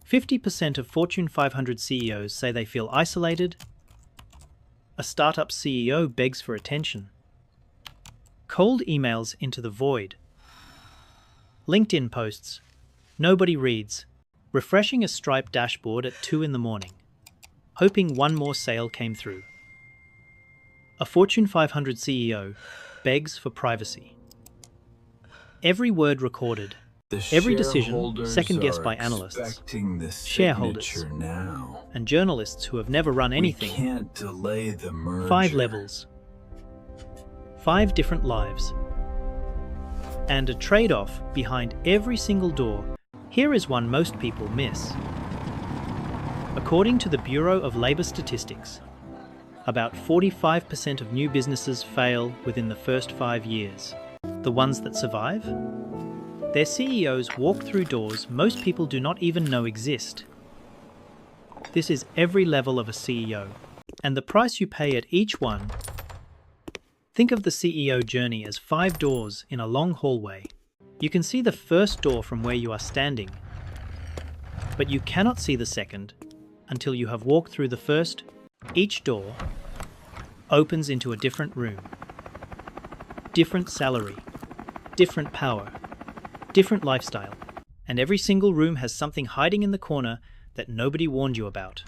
50% of Fortune 500 CEOs say they feel isolated. A startup CEO begs for attention. Cold emails into the void. LinkedIn posts. Nobody reads. Refreshing a Stripe dashboard at 2 in the morning. Hoping one more sale came through. A Fortune 500 CEO begs for privacy. Every word recorded. Every decision second-guessed by analysts, shareholders, and journalists who have never run anything. We can't delay the merger. 5 levels. 5 different lives. And a trade-off behind every single door. Here is one most people miss. According to the Bureau of Labor Statistics, about 45% of new businesses fail within the first 5 years. The ones that survive? Their CEOs walk through doors most people do not even know exist. This is every level of a CEO, and the price you pay at each one. Think of the CEO journey as 5 doors in a long hallway. You can see the first door from where you are standing, but you cannot see the second until you have walked through the first. Each door opens into a different room. Different salary, different power, different lifestyle, and every single room has something hiding in the corner that nobody warned you about.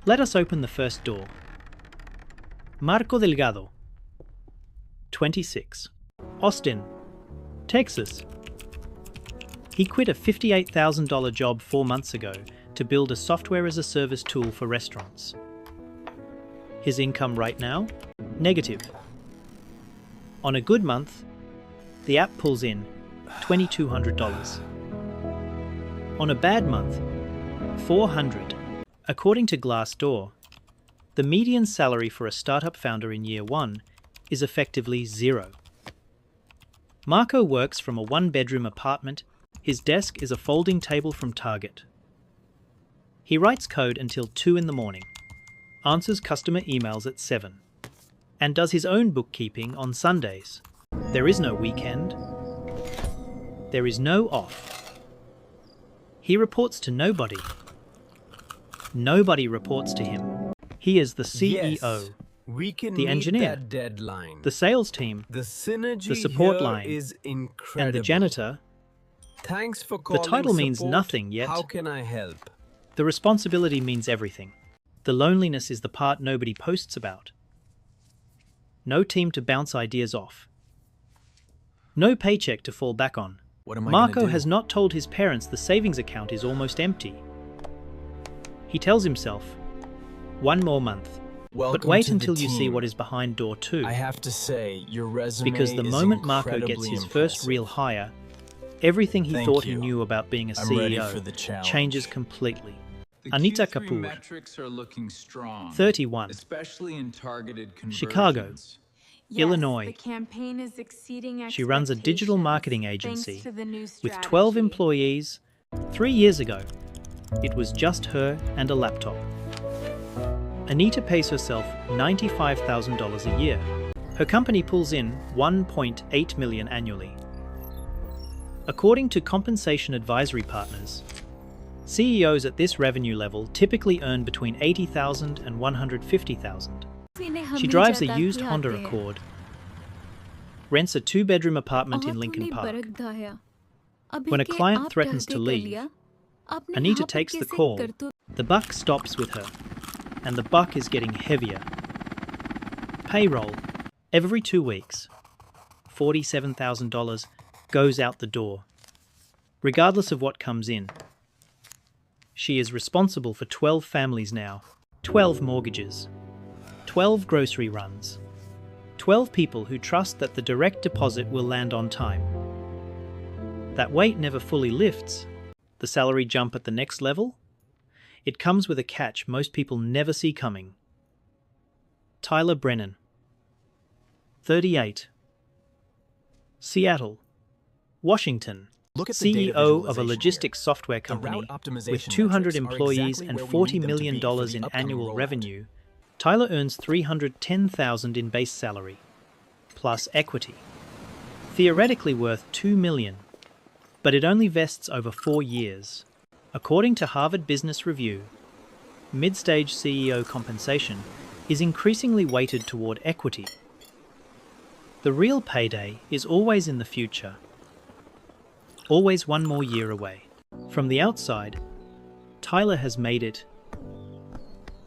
Let us open the first door. Marco Delgado, 26, Austin, Texas. He quit a $58,000 job 4 months ago to build a software-as-a-service tool for restaurants. His income right now? Negative. On a good month, the app pulls in $2,200. On a bad month, $400. According to Glassdoor, the median salary for a startup founder in year 1 is effectively 0. Marco works from a 1-bedroom apartment. His desk is a folding table from Target. He writes code until 2 in the morning, answers customer emails at 7, and does his own bookkeeping on Sundays. There is no weekend. There is no off. He reports to nobody. Nobody reports to him. He is the CEO, Yes, we can the meet engineer, that deadline. the sales team, The synergy the support here line, is and incredible. the janitor. Thanks for The calling title means support. nothing, yet How can I help? the responsibility means everything. The loneliness is the part nobody posts about. No team to bounce ideas off. No paycheck to fall back on. What am I Marco gonna do? has not told his parents the savings account is almost empty. He tells himself, 1 more month. Welcome But wait to the until you see team. what is behind door 2. I have to say, your resume Because the is moment Marco gets incredibly his first impressive. real hire, everything he Thank thought you. he knew about being a I'm ready for CEO the challenge. changes completely. The Anita Q3 Kapoor, metrics are looking strong, 31, especially in targeted conversions. Chicago, Yes, Illinois. The campaign is exceeding She runs a digital expectations, marketing thanks agency to the new with 12 strategy. employees. 3 years ago, it was just her and a laptop. Anita pays herself $95,000 a year. Her company pulls in $1.8 million annually. According to compensation advisory partners, CEOs at this revenue level typically earn between $80,000 and $150,000. She drives a used Honda Accord, rents a 2-bedroom apartment in Lincoln Park. When a client threatens to leave, Anita takes the call. The buck stops with her, and the buck is getting heavier. Payroll. Every 2 weeks, $47,000 goes out the door, regardless of what comes in. She is responsible for 12 families now, 12 mortgages, 12 grocery runs, 12 people who trust that the direct deposit will land on time. That weight never fully lifts. The salary jump at the next level? It comes with a catch most people never see coming. Tyler Brennan, 38, Seattle, Washington, CEO of a logistics software company with 200 employees and $40 million in annual revenue. Tyler earns $310,000 in base salary, plus equity, theoretically worth $2 million, but it only vests over 4 years. According to Harvard Business Review, mid-stage CEO compensation is increasingly weighted toward equity. The real payday is always in the future, always one more year away. From the outside, Tyler has made it.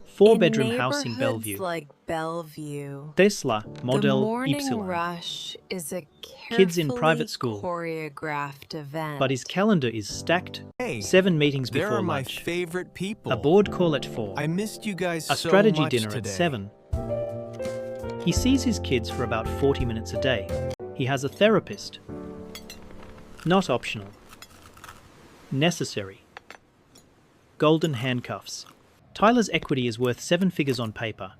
Four-bedroom house in Bellevue. Like Bellevue. Tesla Model The morning Y. rush is a Kids in private school. choreographed event. But his calendar is stacked. Hey, 7 meetings There before are my lunch. favorite people. A board call at 4. I missed you guys A so strategy much dinner today. at 7. He sees his kids for about 40 minutes a day. He has a therapist. Not optional. Necessary. Golden handcuffs. Tyler's equity is worth 7 figures on paper,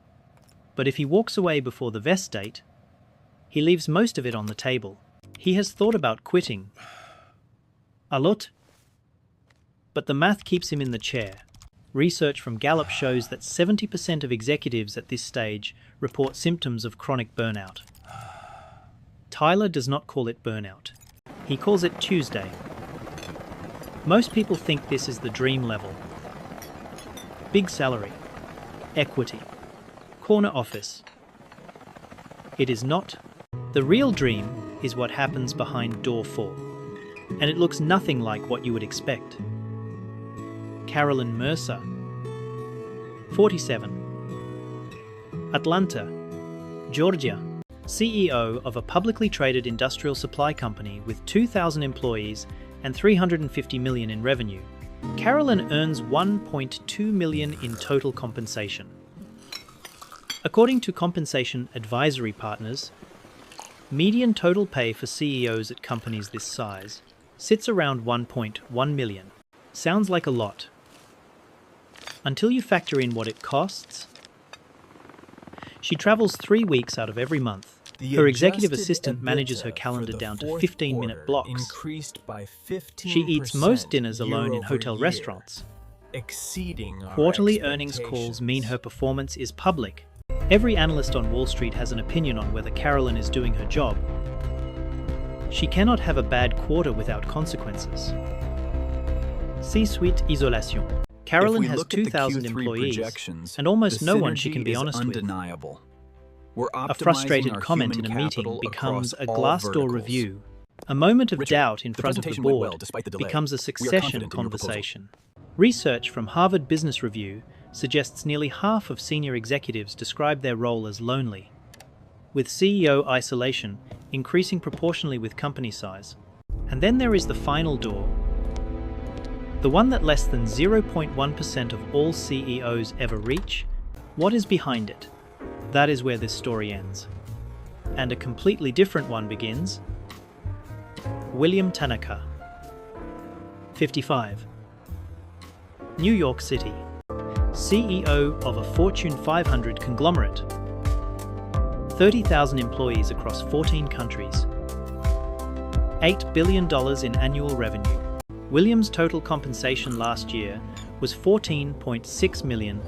but if he walks away before the vest date, he leaves most of it on the table. He has thought about quitting. A lot. But the math keeps him in the chair. Research from Gallup shows that 70% of executives at this stage report symptoms of chronic burnout. Tyler does not call it burnout. He calls it Tuesday. Most people think this is the dream level. Big salary, equity, corner office. It is not. The real dream is what happens behind door 4, and it looks nothing like what you would expect. Carolyn Mercer, 47, Atlanta, Georgia, CEO of a publicly traded industrial supply company with 2,000 employees and $350 million in revenue. Carolyn earns $1.2 million in total compensation. According to compensation advisory partners, median total pay for CEOs at companies this size sits around $1.1 million. Sounds like a lot. Until you factor in what it costs. She travels 3 weeks out of every month. The Her executive adjusted assistant manages her EBITDA calendar for the down to fourth 15-minute quarter blocks. Increased by 15% She eats most dinners alone in hotel year-over-year, restaurants. exceeding our Quarterly earnings calls expectations. mean her performance is public. Every analyst on Wall Street has an opinion on whether Carolyn is doing her job. She cannot have a bad quarter without consequences. C-suite isolation. Carolyn If we has look at the 2,000 Q3 employees, projections, and almost the no one she synergy can be is honest with. undeniable. We're A optimizing frustrated our comment in human a meeting capital becomes across a all Glassdoor verticals. review. A moment of Richard, doubt in the front of the presentation went board well despite the delay. becomes a We are succession confident in your proposal. conversation. Research from Harvard Business Review suggests nearly half of senior executives describe their role as lonely, with CEO isolation increasing proportionally with company size. And then there is the final door, the one that less than 0.1% of all CEOs ever reach. What is behind it? That is where this story ends. And a completely different one begins. William Tanaka, 55, New York City, CEO of a Fortune 500 conglomerate, 30,000 employees across 14 countries, $8 billion in annual revenue. William's total compensation last year was $14.6 million.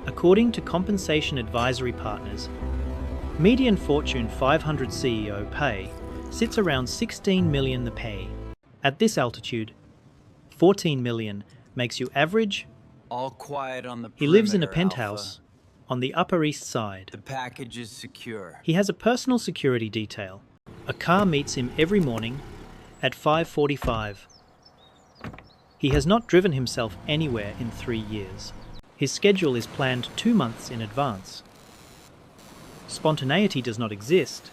According to compensation advisory partners, median Fortune 500 CEO pay sits around $16 million the pay. At this altitude, $14 million makes you average. All quiet on the He lives in a perimeter, penthouse Alpha. on the Upper East Side. The package is secure. He has a personal security detail. A car meets him every morning at 5:45. He has not driven himself anywhere in 3 years. His schedule is planned 2 months in advance. Spontaneity does not exist.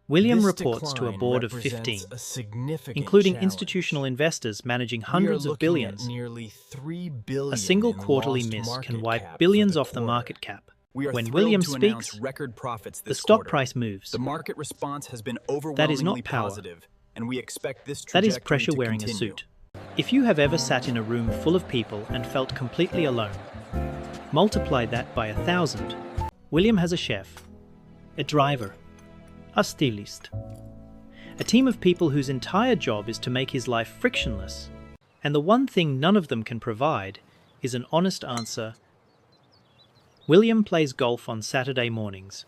William This reports to a decline board of represents 15, a significant including challenge. institutional investors managing We are hundreds of looking at billions. nearly $3 billion A single in quarterly lost miss can market wipe cap billions for off the quarter. market cap. We are When thrilled William to announce speaks, record profits the this stock quarter. price moves. The market response has been That overwhelmingly is not power. positive, and we expect this That is trajectory pressure to wearing a continue. suit. If you have ever sat in a room full of people and felt completely alone, multiply that by 1,000. William has a chef, a driver, a stylist, a team of people whose entire job is to make his life frictionless. And the one thing none of them can provide is an honest answer. William plays golf on Saturday mornings.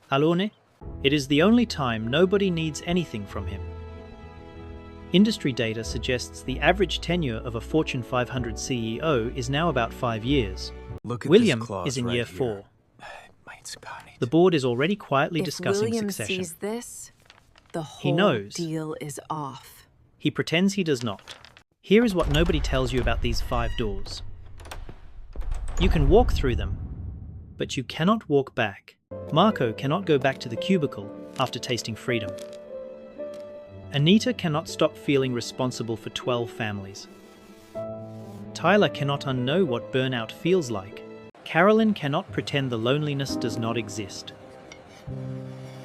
Alone, it is the only time nobody needs anything from him. Industry data suggests the average tenure of a Fortune 500 CEO is now about 5 years. Look at William this clause is in right year here. 4. Mein Gott. The board is already quietly If discussing William succession. sees this, the He whole knows. deal is off. He pretends he does not. Here is what nobody tells you about these 5 doors. You can walk through them, but you cannot walk back. Marco cannot go back to the cubicle after tasting freedom. Anita cannot stop feeling responsible for 12 families. Tyler cannot unknow what burnout feels like. Carolyn cannot pretend the loneliness does not exist.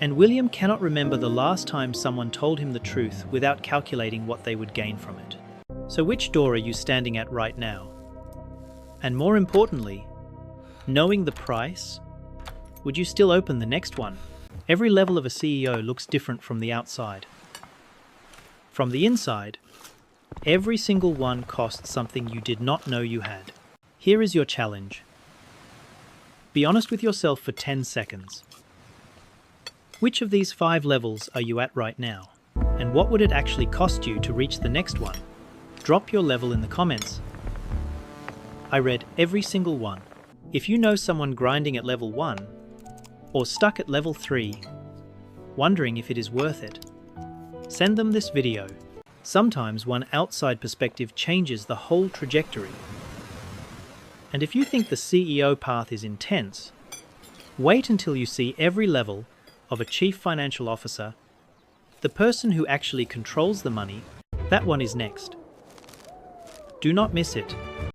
And William cannot remember the last time someone told him the truth without calculating what they would gain from it. So which door are you standing at right now? And more importantly, knowing the price, would you still open the next one? Every level of a CEO looks different from the outside. From the inside, every single one costs something you did not know you had. Here is your challenge. Be honest with yourself for 10 seconds. Which of these 5 levels are you at right now? And what would it actually cost you to reach the next one? Drop your level in the comments. I read every single one. If you know someone grinding at level 1, or stuck at level 3, wondering if it is worth it, send them this video. Sometimes one outside perspective changes the whole trajectory. And if you think the CEO path is intense, wait until you see every level of a chief financial officer, the person who actually controls the money. That one is next. Do not miss it.